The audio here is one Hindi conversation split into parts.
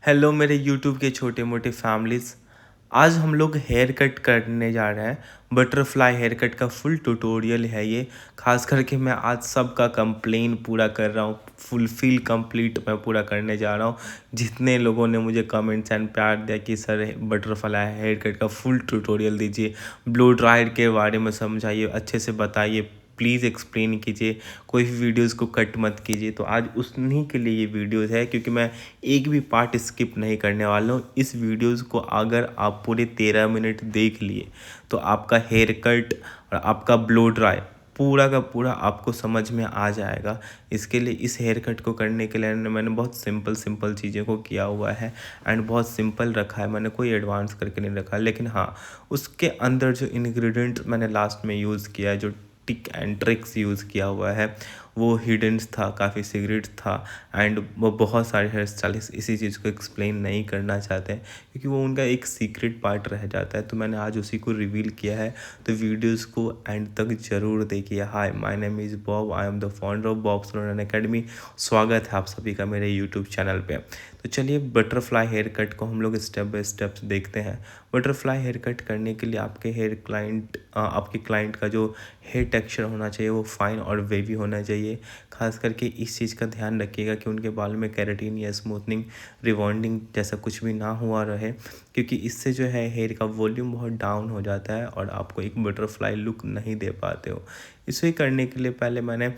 हेलो मेरे यूट्यूब के छोटे मोटे फैमिलीज़। आज हम लोग हेयर कट करने जा रहे हैं। बटरफ्लाई हेयर कट का फुल ट्यूटोरियल है ये। खास करके मैं आज सबका कंप्लेन पूरा कर रहा हूँ, फुलफिल कंप्लीट मैं पूरा करने जा रहा हूँ। जितने लोगों ने मुझे कमेंट्स एंड प्यार दिया कि सर बटरफ्लाई हेयर कट का फुल ट्यूटोरियल दीजिए, ब्लो ड्रायर के बारे में समझाइए, अच्छे से बताइए, प्लीज़ एक्सप्लेन कीजिए, कोई भी वीडियोज़ को कट मत कीजिए। तो आज उन्हीं के लिए ये वीडियोज़ है, क्योंकि मैं एक भी पार्ट स्किप नहीं करने वाला हूँ। इस वीडियोज़ को अगर आप पूरे 13 मिनट देख लिए तो आपका हेयर कट और आपका ब्लो ड्राई पूरा का पूरा आपको समझ में आ जाएगा। इसके लिए इस हेयर कट को करने के लिए मैंने बहुत सिंपल सिंपल चीज़ों को किया हुआ है एंड बहुत सिंपल रखा है। मैंने कोई एडवांस करके नहीं रखा, लेकिन हाँ, उसके अंदर जो इंग्रेडिएंट मैंने लास्ट में यूज़ किया है, जो टिक एंड ट्रिक्स यूज़ किया हुआ है, वो हिडन्स था, काफ़ी सीक्रेट था एंड वो बहुत सारे हेयर स्टाइलिस्ट इसी चीज़ को एक्सप्लेन नहीं करना चाहते हैं, क्योंकि वो उनका एक सीक्रेट पार्ट रह जाता है। तो मैंने आज उसी को रिवील किया है। तो वीडियोस को एंड तक ज़रूर देखिए। Hi, my name is Bob, I am the founder of Bob salon academy. स्वागत है आप सभी का मेरे यूट्यूब चैनल पे। तो चलिए बटरफ्लाई हेयर कट को हम लोग स्टेप बाय स्टेप देखते हैं। बटरफ्लाई हेयर कट करने के लिए आपके क्लाइंट का जो हेयर टेक्सचर होना चाहिए वो फाइन और वेवी होना चाहिए। खास करके इस चीज़ का ध्यान रखिएगा कि उनके बाल में केराटिन या स्मूथनिंग, रिबॉन्डिंग जैसा कुछ भी ना हुआ रहे, क्योंकि इससे जो है हेयर का वॉल्यूम बहुत डाउन हो जाता है और आपको एक बटरफ्लाई लुक नहीं दे पाते हो। इसे करने के लिए पहले मैंने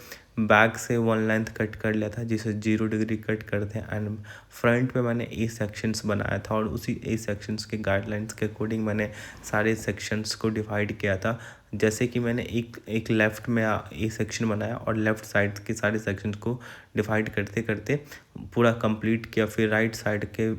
बैक से वन लेंथ कट कर लिया था, जिसे 0 डिग्री कट करते हैं एंड फ्रंट पे मैंने ए सेक्शंस बनाया था और उसी ए सेक्शंस के गाइडलाइंस के अकॉर्डिंग मैंने सारे सेक्शंस को डिवाइड किया था। जैसे कि मैंने एक लेफ़्ट में ए सेक्शन बनाया और लेफ़्ट साइड के सारे सेक्शंस को डिवाइड करते करते पूरा कंप्लीट किया। फिर राइट साइड के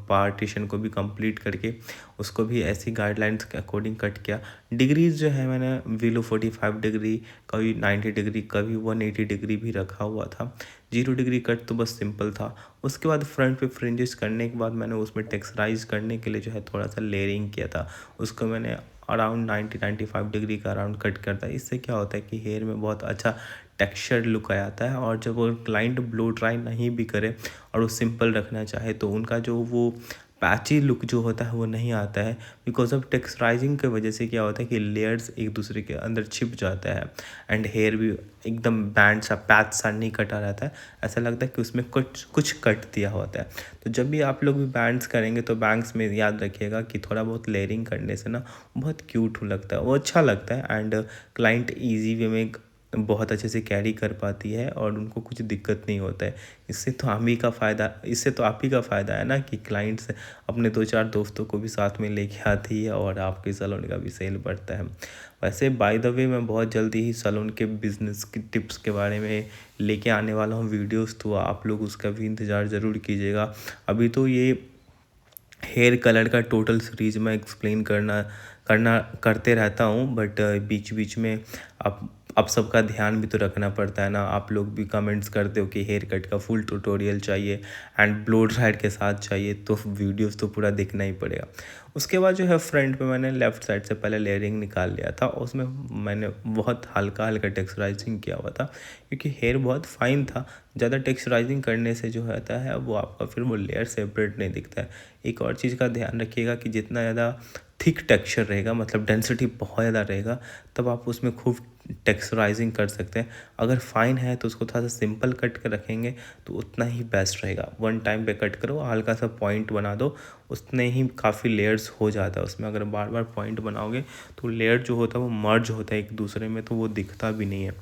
पार्टीशन को भी कंप्लीट करके उसको भी ऐसी गाइडलाइंस के अकॉर्डिंग कट किया। डिग्रीज जो है मैंने बिलो 45 डिग्री, कभी 90 डिग्री, कभी 180 डिग्री भी रखा हुआ था। 0 डिग्री कट तो बस सिंपल था। उसके बाद फ्रंट पे फ्रिंजेस करने के बाद मैंने उसमें टेक्सचराइज करने के लिए जो है थोड़ा सा लेयरिंग किया था। उसको मैंने अराउंड 90-95 डिग्री का अराउंड कट करता है। इससे क्या होता है कि हेयर में बहुत अच्छा टेक्सचर लुक आ जाता है। और जब वो क्लाइंट ब्लो ड्राई नहीं भी करे और वो सिंपल रखना चाहे तो उनका जो वो पैची लुक जो होता है वो नहीं आता है, बिकॉज ऑफ टेक्सचराइजिंग की वजह से क्या होता है कि लेयर्स एक दूसरे के अंदर छिप जाता है एंड हेयर भी एकदम बैंड सा पैच सा नहीं कटा रहता है। ऐसा लगता है कि उसमें कुछ कट दिया होता है। तो जब भी आप लोग भी बैंड्स करेंगे तो बैंड्स में याद रखिएगा कि थोड़ा बहुत लेयरिंग करने से ना बहुत क्यूट लगता है, वो अच्छा लगता है एंड क्लाइंट ईजी वे में बहुत अच्छे से कैरी कर पाती है और उनको कुछ दिक्कत नहीं होता है। इससे तो आप ही का फ़ायदा है ना कि क्लाइंट्स अपने 2-4 दोस्तों को भी साथ में लेके आती है और आपके सैलून का भी सेल बढ़ता है। वैसे बाय द वे मैं बहुत जल्दी ही सैलून के बिज़नेस की टिप्स के बारे में लेके आने वाला हूँ वीडियोस, तो आप लोग उसका भी इंतज़ार ज़रूर कीजिएगा। अभी तो ये हेयर कलर का टोटल सीरीज मैं एक्सप्लेन करते रहता हूँ, बट बीच बीच में आप सबका ध्यान भी तो रखना पड़ता है ना। आप लोग भी कमेंट्स करते हो कि हेयर कट का फुल ट्यूटोरियल चाहिए एंड ब्लो ड्रायर के साथ चाहिए, तो वीडियोस तो पूरा देखना ही पड़ेगा। उसके बाद जो है फ्रंट पे मैंने लेफ़्ट साइड से पहले लेयरिंग निकाल लिया था। उसमें मैंने बहुत हल्का हल्का टेक्सचराइजिंग किया हुआ था, क्योंकि हेयर बहुत फाइन था। ज़्यादा टेक्सचराइजिंग करने से जो होता है वो आपका फिर वो लेयर सेपरेट नहीं दिखता है। एक और चीज़ का ध्यान रखिएगा कि जितना ज़्यादा थिक टेक्सचर रहेगा, मतलब डेंसिटी बहुत ज़्यादा रहेगा, तब आप उसमें खूब टेक्सचराइजिंग कर सकते हैं। अगर फाइन है तो उसको थोड़ा सा सिंपल कट कर रखेंगे तो उतना ही बेस्ट रहेगा। वन टाइम पे कट करो, हल्का सा पॉइंट बना दो, उतने ही काफ़ी लेयर्स हो जाता है उसमें। अगर बार बार पॉइंट बनाओगे तो लेयर जो होता है वो मर्ज होता है एक दूसरे में, तो वो दिखता भी नहीं है।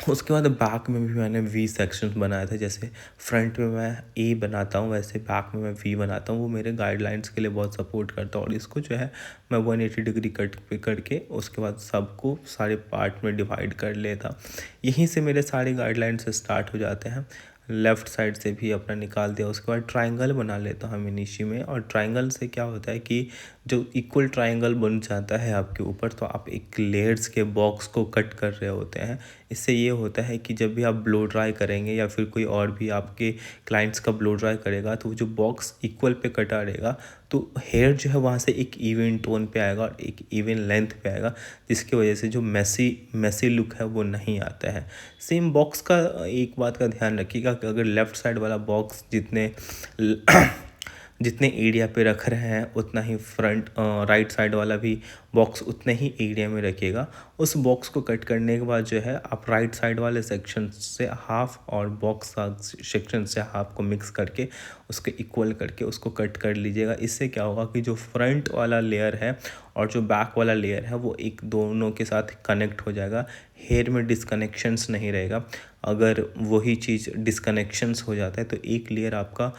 उसके बाद बैक में भी मैंने वी सेक्शन बनाया था। जैसे फ्रंट में मैं ए बनाता हूँ, वैसे बैक में मैं वी बनाता हूँ। वो मेरे गाइडलाइंस के लिए बहुत सपोर्ट करता है और इसको जो है मैं 180 डिग्री कट पे करके उसके बाद सबको सारे पार्ट में डिवाइड कर लेता। यहीं से मेरे सारे गाइडलाइंस स्टार्ट हो जाते हैं। लेफ़्ट साइड से भी अपना निकाल दिया। उसके बाद ट्रायंगल बना लेता हूँ मिनीशी में, और ट्रायंगल से क्या होता है कि जो इक्वल ट्रायंगल बन जाता है आपके ऊपर, तो आप एक लेयर्स के बॉक्स को कट कर रहे होते हैं। इससे ये होता है कि जब भी आप ब्लो ड्राई करेंगे या फिर कोई और भी आपके क्लाइंट्स का ब्लो ड्राई करेगा, तो वो जो बॉक्स इक्वल पे कटा रहेगा तो हेयर जो है वहाँ से एक इवन टोन पे आएगा और एक इवन लेंथ पे आएगा, जिसकी वजह से जो मैसी लुक है वो नहीं आता है। सेम बॉक्स का एक बात का ध्यान रखिएगा कि अगर लेफ़्ट साइड वाला बॉक्स जितने एरिया पे रख रहे हैं उतना ही फ्रंट राइट साइड वाला भी बॉक्स उतने ही एरिया में रखिएगा। उस बॉक्स को कट करने के बाद जो है आप राइट साइड वाले सेक्शन से हाफ और बॉक्स सेक्शन से हाफ को मिक्स करके उसके इक्वल करके उसको कट कर लीजिएगा। इससे क्या होगा कि जो फ्रंट वाला लेयर है और जो बैक वाला लेयर है वो एक दोनों के साथ कनेक्ट हो जाएगा, हेयर में डिसकनेक्शंस नहीं रहेगा। अगर वही चीज़ डिसकनेक्शंस हो जाता है तो एक लेयर आपका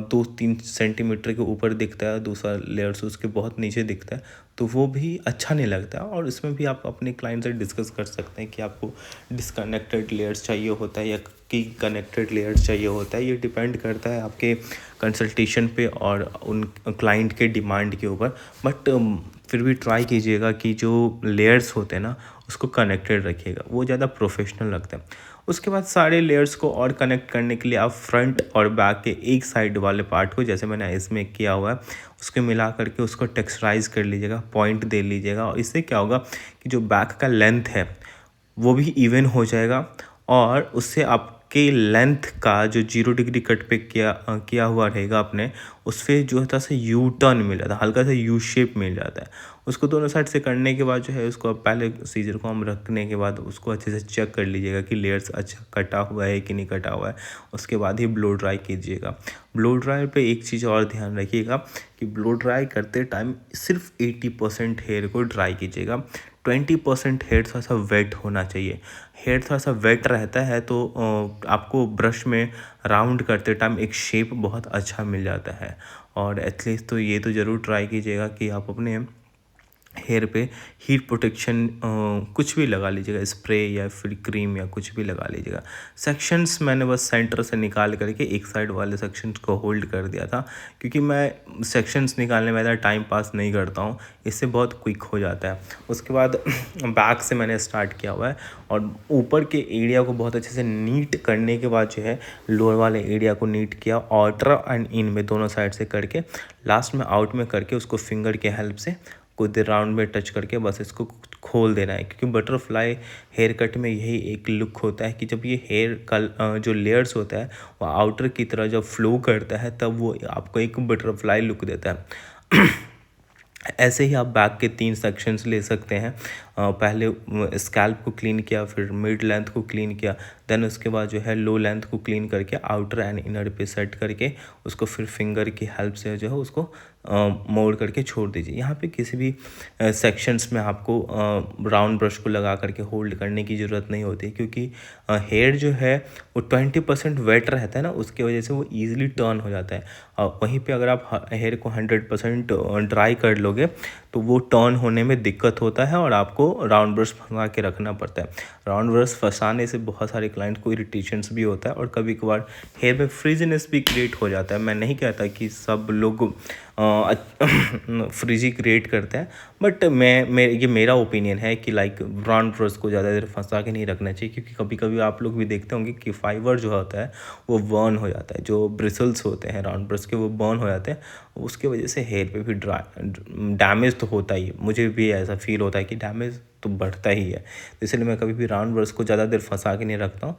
2-3 सेंटीमीटर के ऊपर दिखता है, दूसरा लेयर्स उसके बहुत नीचे दिखता है, तो वो भी अच्छा नहीं लगता। और इसमें भी आप अपने क्लाइंट से डिस्कस कर सकते हैं कि आपको डिसकनेक्टेड लेयर्स चाहिए होता है या कि कनेक्टेड लेयर्स चाहिए होता है। ये डिपेंड करता है आपके कंसल्टेशन पे और उन क्लाइंट के डिमांड के ऊपर। बट फिर भी ट्राई कीजिएगा कि जो लेयर्स होते हैं ना उसको कनेक्टेड रखिएगा, वो ज़्यादा प्रोफेशनल लगता है। उसके बाद सारे लेयर्स को और कनेक्ट करने के लिए आप फ्रंट और बैक के एक साइड वाले पार्ट को, जैसे मैंने इसमें किया हुआ है, उसको मिला करके उसको टेक्सचराइज कर लीजिएगा, पॉइंट दे लीजिएगा। और इससे क्या होगा कि जो बैक का लेंथ है वो भी इवन हो जाएगा और उससे आपके लेंथ का जो 0 डिग्री कट पे किया हुआ रहेगा आपने, उस पर जो है सा यू टर्न मिल जाता है, हल्का सा यू शेप मिल जाता है। उसको दोनों साइड से करने के बाद जो है उसको पहले सीजर को हम रखने के बाद उसको अच्छे से चेक कर लीजिएगा कि लेयर्स अच्छा कटा हुआ है कि नहीं कटा हुआ है। उसके बाद ही ब्लो ड्राई कीजिएगा। ब्लो ड्राई पे एक चीज़ और ध्यान रखिएगा कि ब्लो ड्राई करते टाइम सिर्फ 80% हेयर को ड्राई कीजिएगा। 20% हेयर थोड़ा सा वेट होना चाहिए। हेयर थोड़ा सा वेट रहता है तो आपको ब्रश में राउंड करते टाइम एक शेप बहुत अच्छा मिल जाता है। और एटलीस्ट तो ये तो ज़रूर ट्राई कीजिएगा कि आप अपने हेयर पे हीट प्रोटेक्शन कुछ भी लगा लीजिएगा, स्प्रे या फिर क्रीम या कुछ भी लगा लीजिएगा। सेक्शंस मैंने बस सेंटर से निकाल करके एक साइड वाले सेक्शंस को होल्ड कर दिया था, क्योंकि मैं सेक्शंस निकालने में ज़्यादा टाइम पास नहीं करता हूँ, इससे बहुत क्विक हो जाता है। उसके बाद बैक से मैंने स्टार्ट किया हुआ है और ऊपर के एरिया को बहुत अच्छे से नीट करने के बाद जो है लोअर वाले एरिया को नीट किया, आउटर एंड इन में दोनों साइड से करके लास्ट में आउट में करके उसको फिंगर के हेल्प से कुछ देर राउंड में टच करके बस इसको खोल देना है। क्योंकि बटरफ्लाई हेयर कट में यही एक लुक होता है कि जब ये हेयर का जो लेयर्स होता है वो आउटर की तरह जब फ्लो करता है तब वो आपको एक बटरफ्लाई लुक देता है। ऐसे ही आप बैक के 3 सेक्शंस ले सकते हैं। पहले स्कैल्प को क्लीन किया, फिर मिड लेंथ को क्लीन किया, देन उसके बाद जो है लो लेंथ को क्लीन करके आउटर एंड इनर पे सेट करके उसको फिर फिंगर की हेल्प से जो है उसको मोड़ करके छोड़ दीजिए। यहाँ पे किसी भी सेक्शंस में आपको राउंड ब्रश को लगा करके होल्ड करने की ज़रूरत नहीं होती, क्योंकि हेयर जो है वो 20% वेट रहता है ना, उसकी वजह से वो ईजिली टर्न हो जाता है। वहीं पे अगर आप हेयर को 100% ड्राई कर लोगे तो वो टर्न होने में दिक्कत होता है और आपको राउंड ब्रश फंसा के रखना पड़ता है। राउंड ब्रश फंसाने से बहुत सारे क्लाइंट को इरिटेशंस भी होता है और कभी कभार हेयर में फ्रीजीनेस भी क्रिएट हो जाता है। मैं नहीं कहता कि सब लोग फ्रीजी क्रिएट करते हैं, बट ये मेरा ओपिनियन है कि लाइक राउंड ब्रश को ज़्यादा देर फंसा के नहीं रखना चाहिए, क्योंकि कभी कभी आप लोग भी देखते होंगे कि फाइबर जो होता है वो बर्न हो जाता है, जो ब्रिसल्स होते हैं राउंड ब्रश के वो बर्न हो जाते हैं, उसकी वजह से हेयर पे भी डैमेज तो होता ही है। मुझे भी ऐसा फील होता है कि डैमेज तो बढ़ता ही है, तो इसलिए मैं कभी भी राउंड ब्रश को ज़्यादा देर फंसा के नहीं रखता हूँ।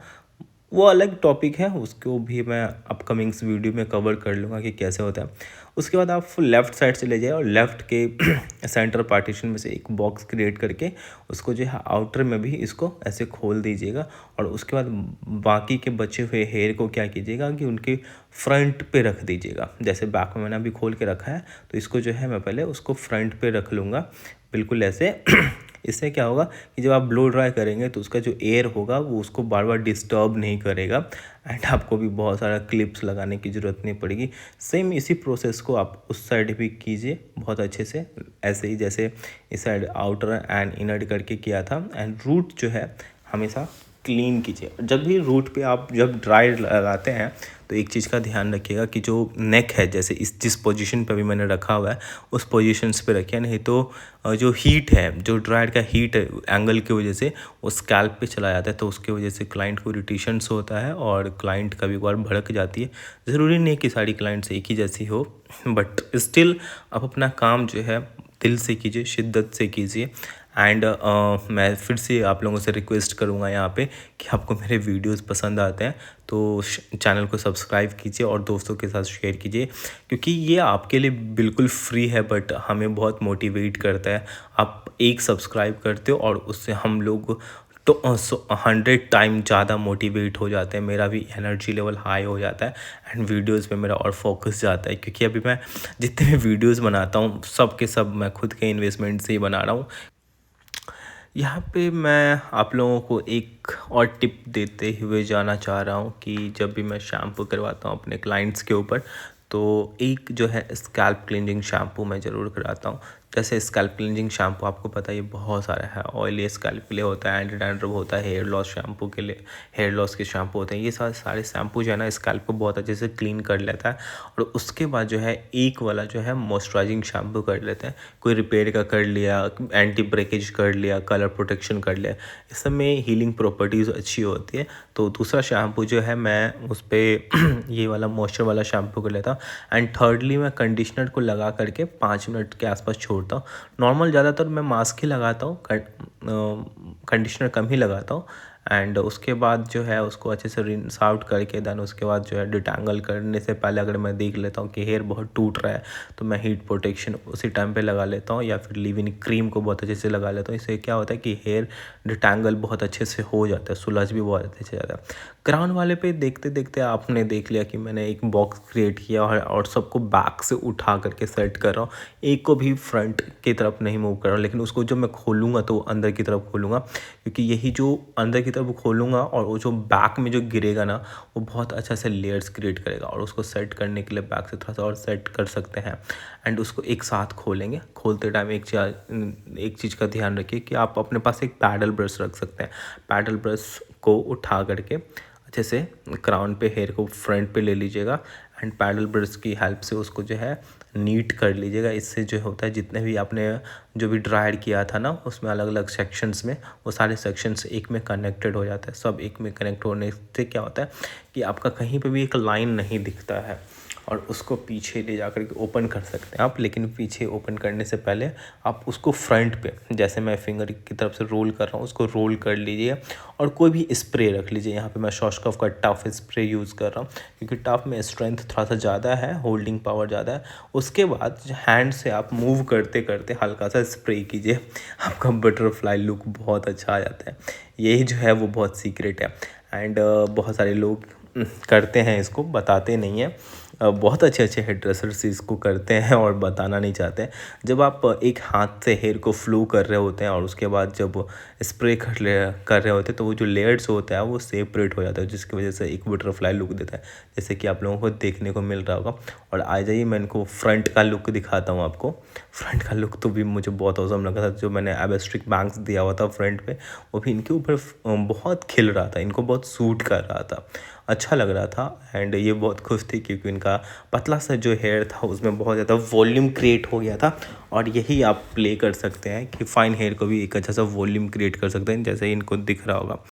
वो अलग टॉपिक है, उसको भी मैं अपकमिंग्स वीडियो में कवर कर लूँगा कि कैसे होता है। उसके बाद आप लेफ़्ट साइड से ले जाइए और लेफ़्ट के सेंटर पार्टीशन में से एक बॉक्स क्रिएट करके उसको जो है आउटर में भी इसको ऐसे खोल दीजिएगा। और उसके बाद बाकी के बचे हुए हेयर को क्या कीजिएगा कि उनके फ्रंट पे रख दीजिएगा। जैसे बैक में मैंने अभी खोल के रखा है, तो इसको जो है मैं पहले उसको फ्रंट पे रख लूँगा, बिल्कुल ऐसे। इससे क्या होगा कि जब आप ब्लो ड्राई करेंगे तो उसका जो एयर होगा वो उसको बार बार डिस्टर्ब नहीं करेगा एंड आपको भी बहुत सारा क्लिप्स लगाने की ज़रूरत नहीं पड़ेगी। सेम इसी प्रोसेस को आप उस साइड भी कीजिए बहुत अच्छे से, ऐसे ही जैसे इस साइड आउटर एंड इनर करके किया था। एंड रूट जो है हमेशा क्लीन कीजिए। जब भी रूट पे आप जब ड्राई लगाते हैं तो एक चीज़ का ध्यान रखिएगा कि जो नेक है, जैसे जिस पोजीशन पे भी मैंने रखा हुआ है उस पोजीशंस पे रखिए, नहीं तो जो हीट है, जो ड्रायर का हीट है एंगल की वजह से वो स्कैल्प पे चला जाता है, तो उसकी वजह से क्लाइंट को इरिटेशंस होता है और क्लाइंट कभी कभार भड़क जाती है। ज़रूरी नहीं कि सारी क्लाइंट्स एक ही जैसी हो, बट स्टिल आप अपना काम जो है दिल से कीजिए, शिद्दत से कीजिए एंड मैं फिर से आप लोगों से रिक्वेस्ट करूँगा यहाँ पे कि आपको मेरे वीडियोस पसंद आते हैं तो चैनल को सब्सक्राइब कीजिए और दोस्तों के साथ शेयर कीजिए, क्योंकि ये आपके लिए बिल्कुल फ्री है बट हमें बहुत मोटिवेट करता है। आप एक सब्सक्राइब करते हो और उससे हम लोग तो 100 टाइम ज़्यादा मोटिवेट हो जाते हैं, मेरा भी एनर्जी लेवल हाई हो जाता है एंड वीडियोस पे मेरा और फोकस जाता है, क्योंकि अभी मैं जितने भी वीडियोस बनाता हूँ सब के सब मैं खुद के इन्वेस्टमेंट से ही बना रहा हूँ। यहाँ पे मैं आप लोगों को एक और टिप देते हुए जाना चाह रहा हूँ कि जब भी मैं शैम्पू करवाता हूँ अपने क्लाइंट्स के ऊपर, तो एक जो है स्कैल्प क्लींजिंग शैम्पू मैं ज़रूर कराता हूँ। जैसे स्कैल्प क्लींजिंग शैम्पू आपको पता है ये बहुत सारा है, ऑयली स्कैल्प के लिए होता है, एंटी डैंड्रफ होता है, हेयर लॉस शैम्पू के लिए हेयर लॉस के शैम्पू होते हैं। ये सारे शैम्पू जो है ना स्कैल्प को बहुत अच्छे से क्लीन कर लेता है और उसके बाद जो है एक वाला जो है मॉइस्चराइजिंग शैम्पू कर लेते हैं। कोई रिपेयर का कर लिया, एंटी ब्रेकेज कर लिया, कलर प्रोटेक्शन कर लिया, इस सब में हीलिंग प्रॉपर्टीज़ अच्छी होती है। तो दूसरा शैम्पू जो है मैं उस पर ये वाला मॉइस्चर वाला शैम्पू कर लेता हूँ एंड थर्डली मैं कंडीशनर को लगा करके 5 मिनट के आसपास छोड़ता हूँ। नॉर्मल ज़्यादातर मैं मास्क ही लगाता हूँ, कंडीशनर कम ही लगाता हूँ एंड उसके बाद जो है उसको अच्छे से रिंस आउट करके देन उसके बाद जो है डिटैंगल करने से पहले अगर मैं देख लेता हूँ कि हेयर बहुत टूट रहा है तो मैं हीट प्रोटेक्शन उसी टाइम पे लगा लेता हूँ या फिर लिव इन क्रीम को बहुत अच्छे से लगा लेता हूँ। इससे क्या होता है कि हेयर डिटैंगल बहुत अच्छे से हो जाता है, सुलझ भी बहुत अच्छे से जाता है। क्राउन वाले पे देखते देखते आपने देख लिया कि मैंने एक बॉक्स क्रिएट किया और सबको बैक से उठा करके सेट कर रहा हूँ, एक को भी फ्रंट की तरफ नहीं मूव कर रहा हूँ, लेकिन उसको जब मैं खोलूँगा तो अंदर की तरफ खोलूँगा, क्योंकि यही जो अंदर की तरफ खोलूँगा और वो जो बैक में जो गिरेगा ना वो बहुत अच्छा से लेयर्स क्रिएट करेगा और उसको सेट करने के लिए बैक से थोड़ा सा और सेट कर सकते हैं एंड उसको एक साथ खोलेंगे। खोलते टाइम एक चीज़ का ध्यान रखिए कि आप अपने पास एक पैडल ब्रश रख सकते हैं। पैडल ब्रश को उठा करके अच्छे से क्राउन पे हेयर को फ्रंट पे ले लीजिएगा एंड पैडल ब्रश की हेल्प से उसको जो है नीट कर लीजिएगा। इससे जो होता है जितने भी आपने जो भी ड्राइड किया था ना उसमें अलग अलग सेक्शंस में वो सारे सेक्शंस एक में कनेक्टेड हो जाते हैं। सब एक में कनेक्ट होने से क्या होता है कि आपका कहीं पे भी एक लाइन नहीं दिखता है और उसको पीछे ले जा कर के ओपन कर सकते हैं आप, लेकिन पीछे ओपन करने से पहले आप उसको फ्रंट पे जैसे मैं फिंगर की तरफ से रोल कर रहा हूँ उसको रोल कर लीजिए और कोई भी स्प्रे रख लीजिए। यहाँ पे मैं शॉशकॉफ का टफ स्प्रे यूज़ कर रहा हूँ क्योंकि टफ में स्ट्रेंथ थोड़ा सा ज़्यादा है, होल्डिंग पावर ज़्यादा है। उसके बाद हैंड से आप मूव करते करते हल्का सा स्प्रे कीजिए, आपका बटरफ्लाई लुक बहुत अच्छा आ जाता है। यही जो है वो बहुत सीक्रेट है एंड बहुत सारे लोग करते हैं, इसको बताते नहीं हैं। बहुत अच्छे अच्छे हेयर ड्रेसर्स इसको करते हैं और बताना नहीं चाहते हैं। जब आप एक हाथ से हेयर को फ्लो कर रहे होते हैं और उसके बाद जब स्प्रे कर रहे होते हैं तो वो जो लेयर्स होता है वो सेपरेट हो जाता है, जिसकी वजह से एक बटरफ्लाई लुक देता है, जैसे कि आप लोगों को देखने को मिल रहा होगा। और आ जाइए मैं इनको फ्रंट का लुक दिखाता हूँ आपको। फ्रंट का लुक तो भी मुझे बहुत औसम लगा था। जो मैंने एबेस्ट्रिक बैंग्स दिया हुआ था फ्रंट पे वो भी इनके ऊपर बहुत खिल रहा था, इनको बहुत सूट कर रहा था, अच्छा लग रहा था एंड ये बहुत खुश थी क्योंकि इनका पतला सा जो हेयर था उसमें बहुत ज़्यादा वॉल्यूम क्रिएट हो गया था। और यही आप प्ले कर सकते हैं कि फाइन हेयर को भी एक अच्छा सा वॉल्यूम क्रिएट कर सकते हैं, जैसे इनको दिख रहा होगा।